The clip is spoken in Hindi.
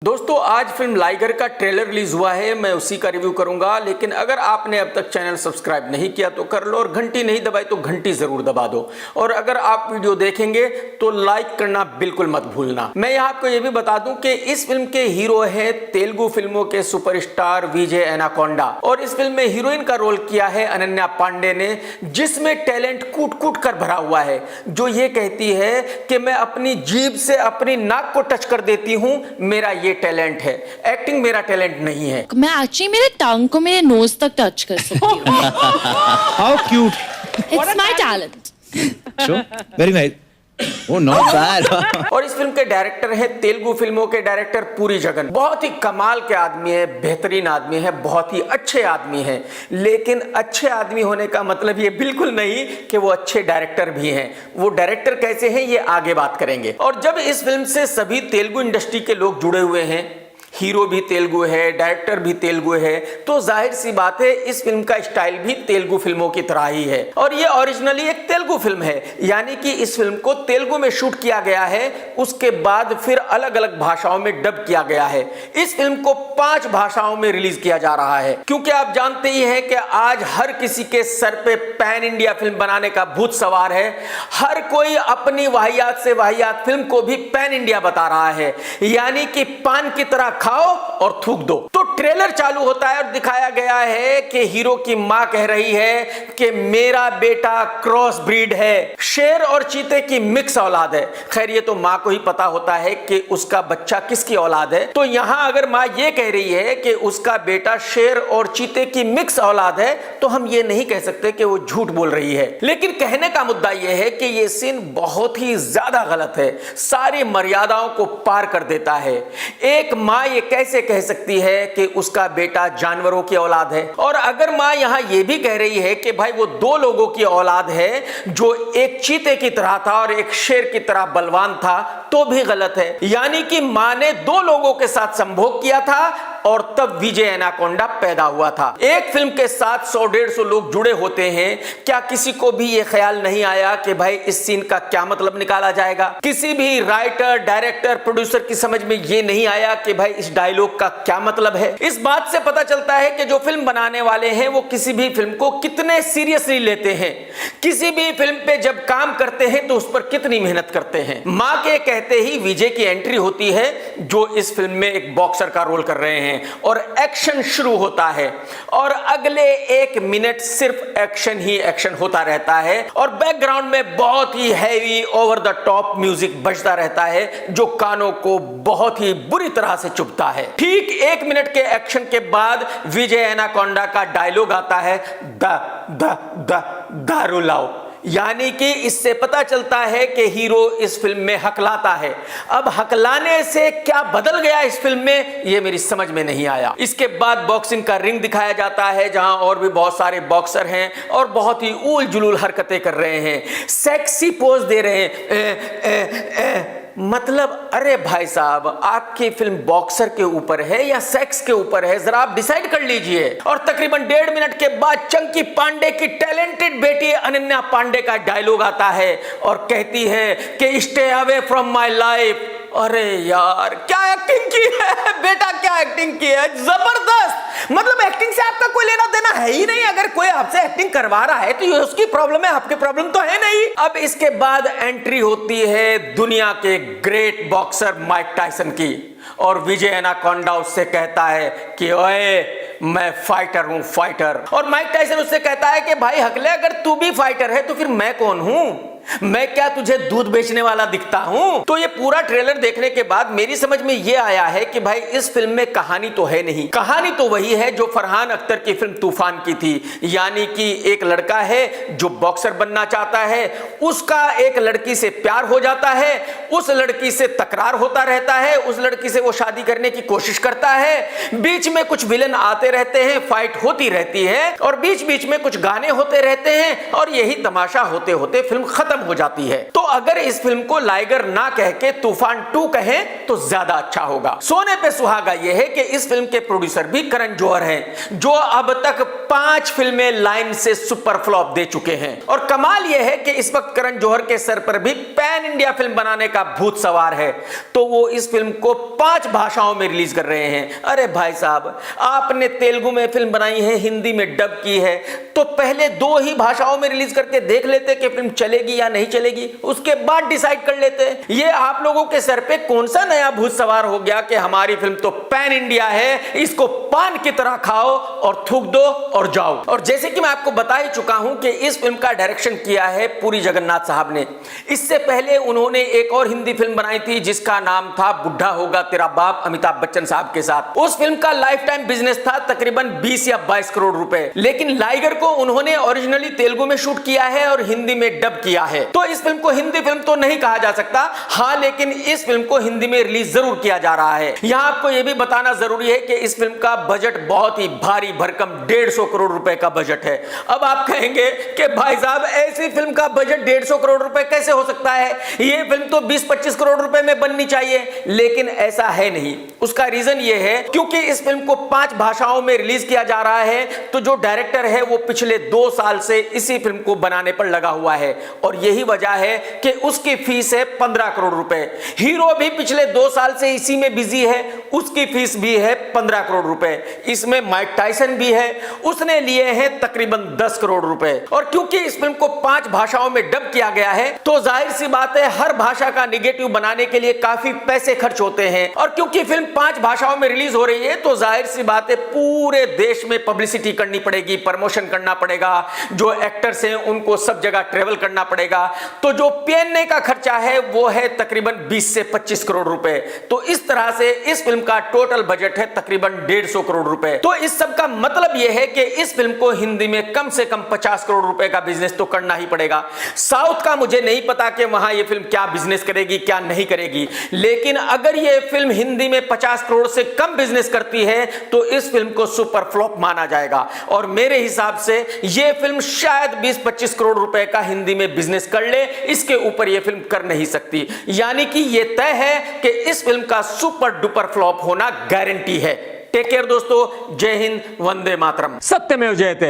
दोस्तों आज फिल्म लाइगर का ट्रेलर रिलीज हुआ है, मैं उसी का रिव्यू करूंगा। लेकिन अगर आपने अब तक चैनल सब्सक्राइब नहीं किया तो कर लो, और घंटी नहीं दबाई तो घंटी जरूर दबा दो। और अगर आप वीडियो देखेंगे तो लाइक करना बिल्कुल मत भूलना। मैं यहाँ आपको ये भी बता दूं कि इस फिल्म के हीरो है तेलुगु फिल्मों के सुपरस्टार विजय एनाकोंडा, और इस फिल्म में हीरोइन का रोल किया है अनन्या पांडे ने, जिसमें टैलेंट कूट कूट कर भरा हुआ है। जो ये कहती है कि मैं अपनी जीभ से अपनी नाक को टच कर देती हूं, मेरा ये टैलेंट है। एक्टिंग मेरा टैलेंट नहीं है। मैं एक्चुअली मेरे टंग को मेरे नोज तक टच कर सकती हूँ। How cute. It's my talent. Sure. Very nice. Oh, not bad. और इस फिल्म के डायरेक्टर है तेलुगु फिल्मों के डायरेक्टर पुरी जगन। बहुत ही कमाल के आदमी है, बेहतरीन आदमी है, बहुत ही अच्छे आदमी है। लेकिन अच्छे आदमी होने का मतलब ये बिल्कुल नहीं कि वो अच्छे डायरेक्टर भी हैं। वो डायरेक्टर कैसे हैं ये आगे बात करेंगे। और जब इस फिल्म से सभी तेलुगु इंडस्ट्री के लोग जुड़े हुए हैं, हीरो भी तेलुगु है, डायरेक्टर भी तेलुगु है, तो जाहिर सी बात है इस फिल्म का स्टाइल भी तेलुगु फिल्मों की तरह ही है। और ये ओरिजिनली एक तेलुगु फिल्म है, यानी कि इस फिल्म को तेलुगु में शूट किया गया है, उसके बाद फिर अलग अलग भाषाओं में डब किया गया है। इस फिल्म को 5 भाषाओं में रिलीज किया जा रहा है, क्योंकि आप जानते ही हैं कि आज हर किसी के सर पे पैन इंडिया फिल्म बनाने का भूत सवार है। हर कोई अपनी वाहियात से वाहियात फिल्म को भी पैन इंडिया बता रहा है, यानी कि पान की तरह खाओ और थूक दो। तो ट्रेलर चालू होता है और दिखाया गया है कि हीरो की मां कह रही है कि मेरा बेटा क्रॉस ब्रीड है, शेर और चीते की मिक्स औलाद है। खैर ये तो मां को ही पता होता है कि उसका बच्चा किसकी औलाद है। तो यहां अगर मां ये कह रही है कि उसका बेटा शेर और चीते की मिक्स औलाद है, तो हम ये नहीं कह सकते कि वो झूठ बोल रही है। लेकिन कहने का मुद्दा यह है कि ये सीन बहुत ही ज्यादा गलत है, सारी मर्यादाओं को पार कर देता है। एक मां ये कैसे कह सकती है कि उसका बेटा जानवरों की औलाद है? और अगर मां यहां ये भी कह रही है कि भाई वो 2 लोगों की औलाद है, जो एक चीते की तरह था और एक शेर की तरह बलवान था, तो भी गलत है। यानी कि मां ने 2 लोगों के साथ संभोग किया था और तब विजय एनाकोंडा पैदा हुआ था। एक फिल्म के साथ 100-150 लोग जुड़े होते हैं, क्या किसी को भी यह ख्याल नहीं आया कि भाई इस सीन का क्या मतलब निकाला जाएगा? किसी भी राइटर, डायरेक्टर, प्रोड्यूसर की समझ में यह नहीं आया कि भाई इस डायलॉग का क्या मतलब है। इस बात से पता चलता है कि जो फिल्म बनाने वाले हैं वो किसी भी फिल्म को कितने सीरियसली लेते हैं, किसी भी फिल्म पे जब काम करते हैं तो उस पर कितनी मेहनत करते हैं। मां के कहते ही विजय की एंट्री होती है, जो इस फिल्म में एक बॉक्सर का रोल कर रहे हैं, और एक्शन शुरू होता है और अगले 1 मिनट सिर्फ एक्शन ही एक्शन होता रहता है, और बैकग्राउंड में बहुत ही heavy over the top music बजता रहता है, जो कानों को बहुत ही बुरी तरह से चुभता है। ठीक 1 मिनट के एक्शन के बाद विजय एनाकोंडा का डायलॉग आता है, दारू लाओ। यानी कि इससे पता चलता है कि हीरो इस फिल्म में हकलाता है। अब हकलाने से क्या बदल गया इस फिल्म में, यह मेरी समझ में नहीं आया। इसके बाद बॉक्सिंग का रिंग दिखाया जाता है, जहां और भी बहुत सारे बॉक्सर हैं और बहुत ही ऊल जुलूल हरकतें कर रहे हैं, सेक्सी पोज दे रहे हैं। मतलब अरे भाई साहब, आपकी फिल्म बॉक्सर के ऊपर है या सेक्स के ऊपर है, जरा आप डिसाइड कर लीजिए। और तकरीबन 1.5 मिनट के बाद चंकी पांडे की टैलेंटेड बेटी अनन्या पांडे का डायलॉग आता है और कहती है कि stay away from my life. अरे यार क्या एक्टिंग की है बेटा, क्या एक्टिंग की है, जबरदस्त। मतलब एक्टिंग से आपका कोई लेना देना है ही नहीं। अगर कोई आपसे एक्टिंग करवा रहा है तो ये उसकी प्रॉब्लम है, आपकी प्रॉब्लम तो है नहीं। अब इसके बाद एंट्री होती है दुनिया के ग्रेट बॉक्सर माइक टायसन की, और विजय एनाकोंडा उससे कहता है कि ओए मैं फाइटर हूं, फाइटर। और माइक टायसन उससे कहता है कि भाई हकले, अगर तू भी फाइटर है तो फिर मैं कौन हूं? मैं क्या तुझे दूध बेचने वाला दिखता हूं? तो ये पूरा ट्रेलर देखने के बाद मेरी समझ में ये आया है कि भाई इस फिल्म में कहानी तो है नहीं। कहानी तो वही है जो फरहान अख्तर की फिल्म तूफान की थी, यानी कि एक लड़का है जो बॉक्सर बनना चाहता है, उसका एक लड़की से प्यार हो जाता है, उस लड़की से तकरार होता रहता है, उस लड़की से वो शादी करने की कोशिश करता है, बीच में कुछ विलन आते रहते हैं, फाइट होती रहती है, और बीच बीच में कुछ गाने होते रहते हैं, और यही तमाशा होते होते फिल्म खत्म हो जाती है। तो अगर इस फिल्म को लाइगर ना कह के तूफान 2 कहें तो ज्यादा अच्छा होगा। सोने पे सुहागा यह है कि इस फिल्म के प्रोड्यूसर भी करण जौहर हैं, जो अब तक 5 फिल्में लाइन से सुपर फ्लॉप दे चुके हैं। और कमाल यह है कि इस वक्त करण जौहर के सर पर भी पैन इंडिया फिल्म बनाने का भूत सवार है, तो वो इस फिल्म को 5 भाषाओं में रिलीज कर रहे हैं। अरे भाई साहब, आपने तेलुगु में फिल्म बनाई है, हिंदी में डब की है, तो पहले 2 ही भाषाओं में रिलीज करके देख लेते कि फिल्म चलेगी या नहीं चलेगी, उसके बाद डिसाइड कर लेते। ये आप लोगों के सर पे कौन सा नया भूत सवार हो गया कि हमारी फिल्म तो पैन इंडिया है, इसको पान की तरह खाओ और थूक दो और जाओ। और जैसे कि मैं आपको बता ही चुका हूं कि इस फिल्म का डायरेक्शन किया है पुरी जगन्नाथ साहब ने। इससे पहले उन्होंने एक और हिंदी फिल्म बनाई थी जिसका नाम था बुढ़ा होगा तेरा बाप, अमिताभ बच्चन साहब के साथ। उस फिल्म का लाइफ टाइम बिजनेस था तकरीबन 20 या 22 करोड़ रुपए, लेकिन लाइगर को उन्होंने ओरिजिनली तेलुगु में शूट किया है और हिंदी में डब किया है। तो इस फिल्म को हिंदी फिल्म तो नहीं कहा जा सकता, हां लेकिन इस फिल्म को हिंदी में रिलीज जरूर किया जा रहा है। यहां आपको यह भी बताना जरूरी है कि इस फिल्म का बजट बहुत ही भारी भरकम 150 करोड़ रुपए का बजट है। अब आप कहेंगे कि भाई साहब ऐसी फिल्म का बजट 150 करोड़ रुपए कैसे हो सकता है, यह फिल्म तो 20-25 करोड़ रुपए में बननी चाहिए, लेकिन ऐसा है नहीं। उसका रीजन यह है क्योंकि इस फिल्म को 5 भाषाओं में रिलीज किया जा रहा है, तो जो डायरेक्टर है वो पिछले 2 साल से इसी फिल्म को बनाने पर लगा हुआ है और यही वजह है कि उसकी फीस है 15 करोड़ रुपए। हीरो भी पिछले 2 साल से इसी में बिजी है, उसकी फीस भी है 15 करोड़ रुपए। इसमें माइक टायसन भी है, उसने लिए हैं तकरीबन 10 करोड़ रुपए। और क्योंकि इस फिल्म को 5 भाषाओं में डब किया गया है, तो जाहिर सी बात है हर भाषा का निगेटिव बनाने के लिए काफी पैसे खर्च होते हैं। और क्योंकि फिल्म 5 भाषाओं में रिलीज हो रही है, तो जाहिर सी बात है पूरे देश में पब्लिसिटी करनी पड़ेगी, प्रमोशन करना पड़ेगा, जो एक्टर्स हैं उनको सब जगह ट्रेवल करना पड़ेगा। तो जो पहनने का खर्चा है वो है तकरीबन 20 से 25 करोड़ रुपए। तो इस तरह से इस फिल्म का टोटल बजट है तकरीबन 150 करोड़ रुपए। तो इस सब का मतलब यह है कि इस फिल्म को हिंदी में कम से कम 50 करोड़ रुपए का बिजनेस तो करना ही पड़ेगा। साउथ का मुझे नहीं पता कि वहां यह फिल्म क्या बिजनेस करेगी क्या नहीं करेगी, लेकिन अगर यह फिल्म हिंदी में 50 करोड़ से कम बिजनेस करती है तो इस फिल्म को सुपर फ्लॉप माना जाएगा। और मेरे हिसाब से यह फिल्म शायद 20-25 करोड़ रुपए का हिंदी में बिजनेस कर ले, इसके ऊपर यह फिल्म कर नहीं सकती। यानी कि यह तय है कि इस फिल्म का सुपर डुपर फ्लॉप होना गारंटी है। टेक केयर दोस्तों, जय हिंद, वंदे मातरम, सत्यमेव जयते।